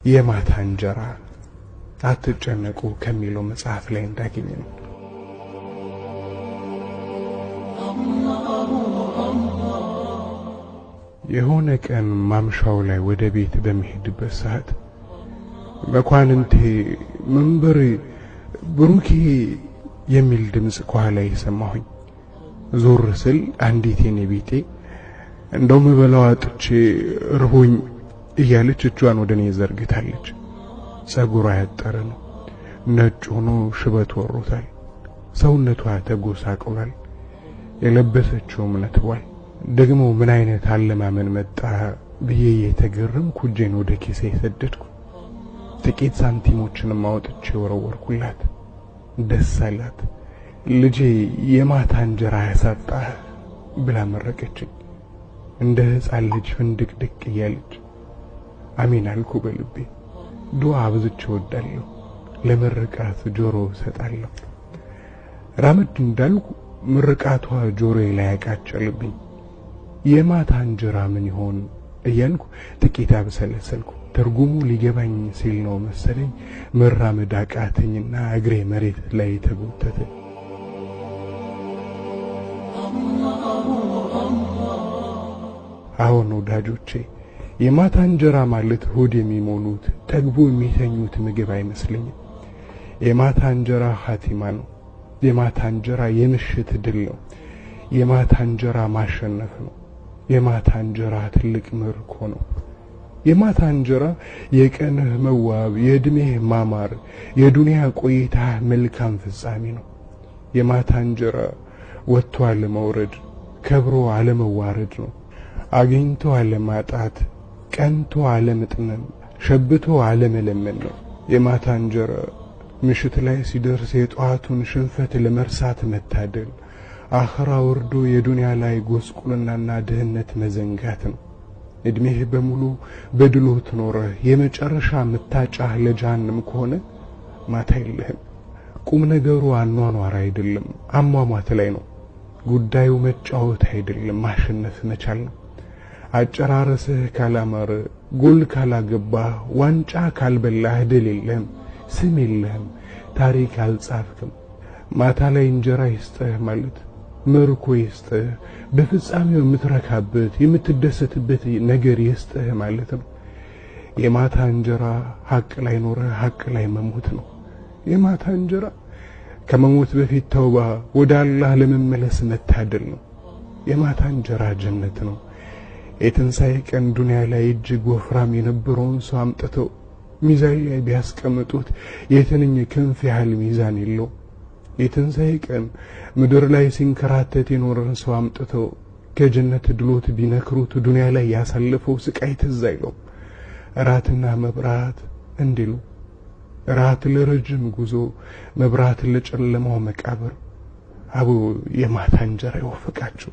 የማታ እንጀራ አትጨነቁ ከሚለው መጽሐፍ ላይ እንዳገኘን የሆነ ቀን ማምሻው ላይ ወደ ቤት በመሄድበት ሰዓት መኳንንቴ መንበሬ ብሩኬ የሚል ድምጽ ከኋላዬ ሰማሁኝ። ዞር ስል አንዲት የኔ ቤቴ እንደው መበላው አጥቼ ርቦኝ እያለች እጇን ወደኔ ዘርግታለች። ጸጉሯ ያጠረ ነው፣ ነጭ ሆኖ ሽበት ወሮታል። ሰውነቷ ተጎሳቅሏል። የለበሰችው ነትቧል። ደግሞ ምን አይነት አለማመን መጣ ብዬ የተገረምኩ እጄን ወደ ኪሴ ሰደድኩ። ጥቂት ሳንቲሞችንም አውጥቼ ወረወርኩላት። ደስ አላት። ልጄ የማታ እንጀራ ያሳጣህ ብላ መረቀችኝ። እንደ ሕፃን ልጅ ፍንድቅድቅ እያለች አሜን አልኩ በልቤ። ዱዓ አብዝቼ እወዳለሁ፣ ለምርቃት ጆሮ ሰጣለሁ። ራመድ እንዳልኩ ምርቃቷ ጆሮዬ ላይ ያቃጨልብኝ። የማታ እንጀራ ምን ይሆን እያልኩ ጥቂት አብሰለሰልኩ። ትርጉሙ ሊገባኝ ሲል ነው መሰለኝ መራመድ አቃተኝና እግሬ መሬት ላይ ተጎተተ። አሁን ወዳጆቼ የማታ እንጀራ ማለት ሆድ የሚሞሉት ጠግቦ የሚተኙት ምግብ አይመስልኝም። የማታ እንጀራ ኻቲማ ነው። የማታ እንጀራ የምሽት ድል ነው። የማታ እንጀራ ማሸነፍ ነው። የማታ እንጀራ ትልቅ ምርኮ ነው። የማታ እንጀራ የቀንህ መዋብ፣ የእድሜህ ማማር፣ የዱንያ ቆይታ መልካም ፍጻሜ ነው። የማታ እንጀራ ወጥቶ አለመውረድ፣ ከብሮ አለመዋረድ ነው። አግኝቶ አለማጣት፣ ቀንቶ አለመጥመም፣ ሸብቶ አለመለመን ነው። የማታ እንጀራ ምሽት ላይ ሲደርስ የጧቱን ሽንፈት ለመርሳት መታደል፣ አኽራ ወርዶ የዱንያ ላይ ጎስቁልናና ድህነት መዘንጋት ነው። እድሜህ በሙሉ በድሎት ኖረህ የመጨረሻ መታጫህ ለጀሃነም ከሆነ ማታ የለህም። ቁም ነገሩ አኗኗር አይደለም፣ አሟሟት ላይ ነው። ጉዳዩ መጫወት አይደለም፣ ማሸነፍ መቻል ነው። አጨራረስህ ካላማረ፣ ጎል ካላገባህ፣ ዋንጫ ካልበላህ ድል የለህም፣ ስም የለህም፣ ታሪክ አልጻፍክም። ማታ ላይ እንጀራ ይስጥህ ማለት ምርኮ ይስጥህ፣ በፍጻሜው የምትረካበት የምትደሰትበት ነገር ይስጥህ ማለት ነው። የማታ እንጀራ ሐቅ ላይ ኖረህ ሐቅ ላይ መሞት ነው። የማታ እንጀራ ከመሞት በፊት ተውባ ወደ አላህ ለመመለስ መታደል ነው። የማታ እንጀራ ጀነት ነው። የትንሣኤ ቀን ዱንያ ላይ እጅግ ወፍራም የነበረውን ሰው አምጥተው ሚዛን ላይ ቢያስቀምጡት የትንኝ ክንፍ ያህል ሚዛን የለው። የትንሣኤ ቀን ምድር ላይ ሲንከራተት የኖረን ሰው አምጥተው ከጀነት ድሎት ቢነክሩት ዱንያ ላይ ያሳለፈው ስቃይ ትዝ አይለው። እራትና መብራት እንዲሉ እራት ለረጅም ጉዞ፣ መብራት ለጨለማው መቃብር። አቡ የማታ እንጀራ ይወፍቃችሁ።